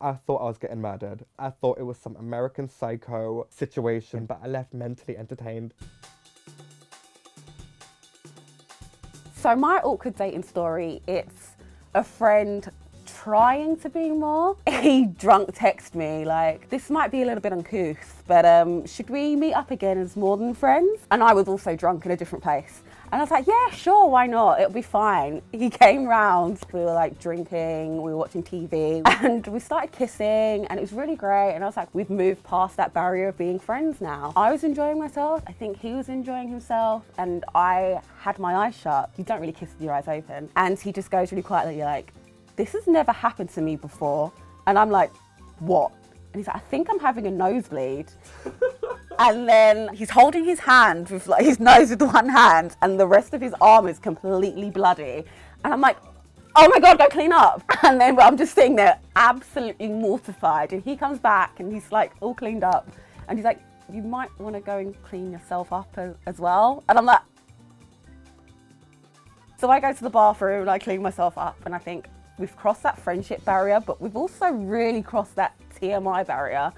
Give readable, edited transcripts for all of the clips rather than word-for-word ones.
I thought I was getting murdered. I thought it was some American Psycho situation, but I left mentally entertained. So my awkward dating story, it's a friend trying to be more. He drunk texted me like, this might be a little bit uncouth, but should we meet up again as more than friends? And I was also drunk in a different place. And I was like, yeah, sure, why not? It'll be fine. He came round, we were like drinking, we were watching TV, and we started kissing, and it was really great. And I was like, we've moved past that barrier of being friends now. I was enjoying myself, I think he was enjoying himself, and I had my eyes shut. You don't really kiss with your eyes open. And he just goes really quietly like, this has never happened to me before. And I'm like, what? And he's like, I think I'm having a nosebleed. And then he's holding his hand with like his nose with one hand and the rest of his arm is completely bloody. And I'm like, oh my God, go clean up. And then I'm just sitting there absolutely mortified. And he comes back and he's like all cleaned up. And he's like, you might want to go and clean yourself up as well. And I'm like, so I go to the bathroom and I clean myself up and I think we've crossed that friendship barrier, but we've also really crossed that TMI barrier.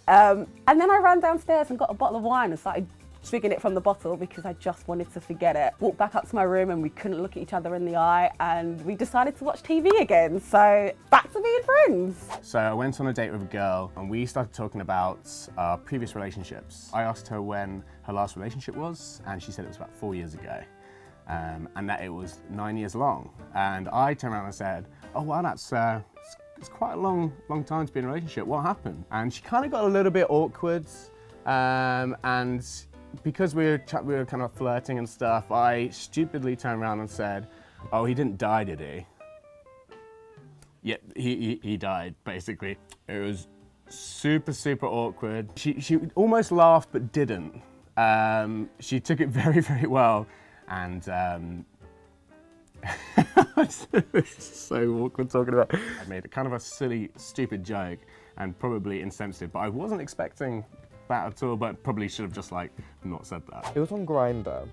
And then I ran downstairs and got a bottle of wine and started drinking it from the bottle because I just wanted to forget it. Walked back up to my room and we couldn't look at each other in the eye and we decided to watch TV again. So back to being friends. So I went on a date with a girl and we started talking about our previous relationships. I asked her when her last relationship was and she said it was about 4 years ago. And that it was 9 years long. And I turned around and said, oh wow, that's it's quite a long time to be in a relationship. What happened? And she kind of got a little bit awkward. And because we were kind of flirting and stuff, I stupidly turned around and said, oh, he didn't die, did he? Yeah, he died, basically. It was super, super awkward. She almost laughed, but didn't. She took it very, very well. And it's so awkward talking about it. I made kind of a silly, stupid joke and probably insensitive, but I wasn't expecting that at all, but probably should have just like not said that. It was on Grindr,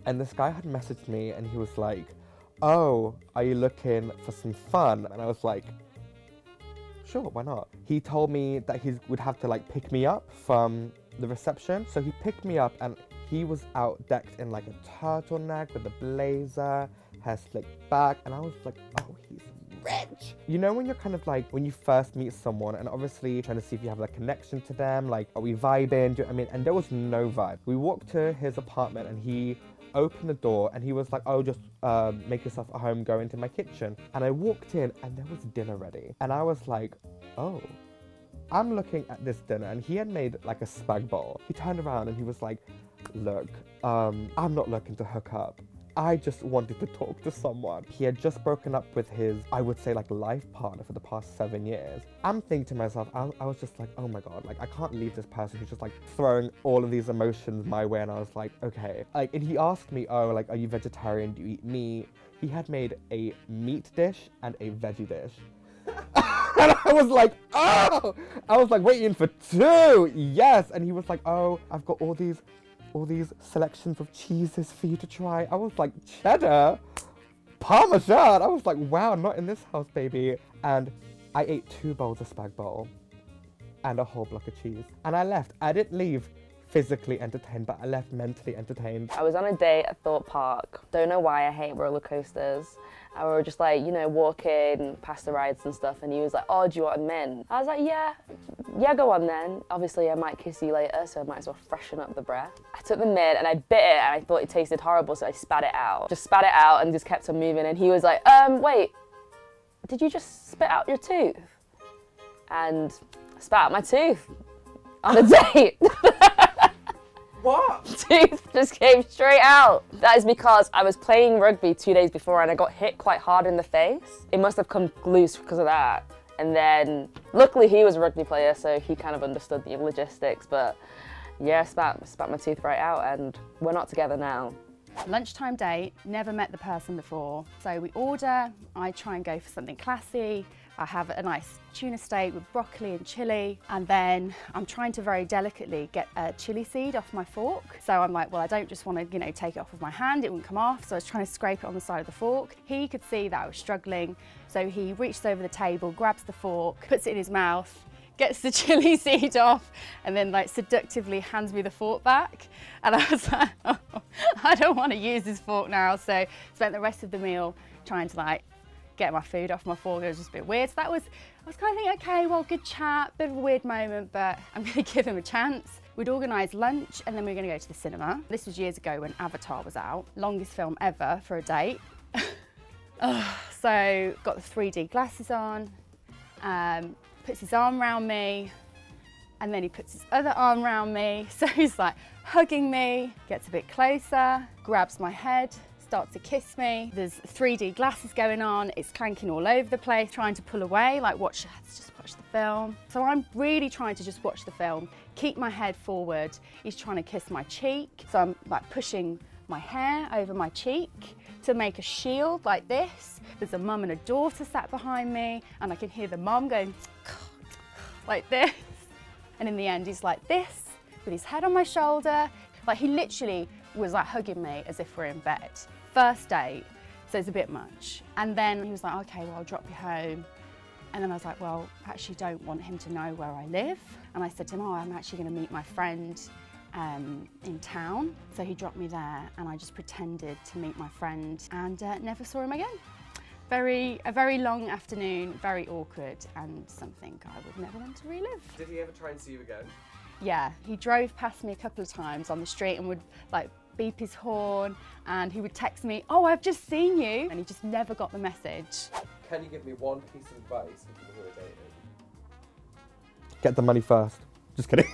and this guy had messaged me and he was like, oh, are you looking for some fun? And I was like, sure, why not? He told me that he would have to like pick me up from the reception. So he picked me up and he was out decked in like a turtleneck with a blazer, hair slicked back, and I was like, oh, he's rich. You know when you're kind of like, when you first meet someone and obviously trying to see if you have a connection to them, like, are we vibing? Do you know what I mean? And there was no vibe. We walked to his apartment and he opened the door and he was like, oh, just make yourself at home, go into my kitchen. And I walked in and there was dinner ready. And I was like, oh. I'm looking at this dinner and he had made like a spag bowl. He turned around and he was like, look, I'm not looking to hook up. I just wanted to talk to someone. He had just broken up with his, I would say, like life partner for the past 7 years. I'm thinking to myself, I was just like, oh my God, like I can't leave this person who's just like throwing all of these emotions my way. And I was like, okay. Like, and he asked me, oh, like, are you vegetarian? Do you eat meat? He had made a meat dish and a veggie dish. And I was like, oh! I was like waiting for two, yes. And he was like, oh, I've got all these selections of cheeses for you to try. I was like, cheddar, parmesan. I was like, wow, not in this house, baby. And I ate 2 bowls of spag bowl and a whole block of cheese. And I left. I didn't leave physically entertained, but I left mentally entertained. I was on a date at Thorpe Park. Don't know why I hate roller coasters. And we were just like, you know, walking past the rides and stuff, and he was like, oh, do you want a mint? I was like, yeah, go on then. Obviously, I might kiss you later, so I might as well freshen up the breath. I took the mint and I bit it and I thought it tasted horrible, so I spat it out. Just spat it out and just kept on moving, and he was like, wait, did you just spit out your tooth? And I spat out my tooth on a date. What? Tooth just came straight out. That is because I was playing rugby 2 days before and I got hit quite hard in the face. It must have come loose because of that. And then, luckily he was a rugby player, so he kind of understood the logistics, but yeah, spat my tooth right out and we're not together now. Lunchtime date, never met the person before. So we order, I try and go for something classy. I have a nice tuna steak with broccoli and chilli, and then I'm trying to very delicately get a chilli seed off my fork. So I'm like, well, I don't just want to, you know, take it off with my hand, it wouldn't come off. So I was trying to scrape it on the side of the fork. He could see that I was struggling, so he reaches over the table, grabs the fork, puts it in his mouth, gets the chilli seed off, and then like seductively hands me the fork back. And I was like, oh, I don't want to use this fork now. So spent the rest of the meal trying to like get my food off my fork. It was just a bit weird. So I was kind of thinking, okay, well, good chat, bit of a weird moment, but I'm going to give him a chance. We'd organised lunch and then we were going to go to the cinema. This was years ago when Avatar was out. Longest film ever for a date. So got the 3D glasses on, puts his arm around me, and then he puts his other arm around me. So he's like hugging me, gets a bit closer, grabs my head, starts to kiss me. There's 3D glasses going on, it's clanking all over the place, trying to pull away, like let's just watch the film. So I'm really trying to just watch the film, keep my head forward. He's trying to kiss my cheek. So I'm like pushing my hair over my cheek to make a shield like this. There's a mum and a daughter sat behind me, and I can hear the mum going like this. And in the end, he's like this, with his head on my shoulder. Like he literally was like hugging me as if we're in bed. First date, so it's a bit much. And then he was like, okay, well, I'll drop you home. And then I was like, well, I actually don't want him to know where I live. And I said to him, oh, I'm actually gonna meet my friend in town. So he dropped me there, and I just pretended to meet my friend and never saw him again. A very long afternoon, very awkward, and something I would never want to relive. Did he ever try and see you again? Yeah, he drove past me a couple of times on the street and would like beep his horn, and he would text me, oh, I've just seen you, and he just never got the message. Can you give me one piece of advice for people who are dating? Get the money first. Just kidding.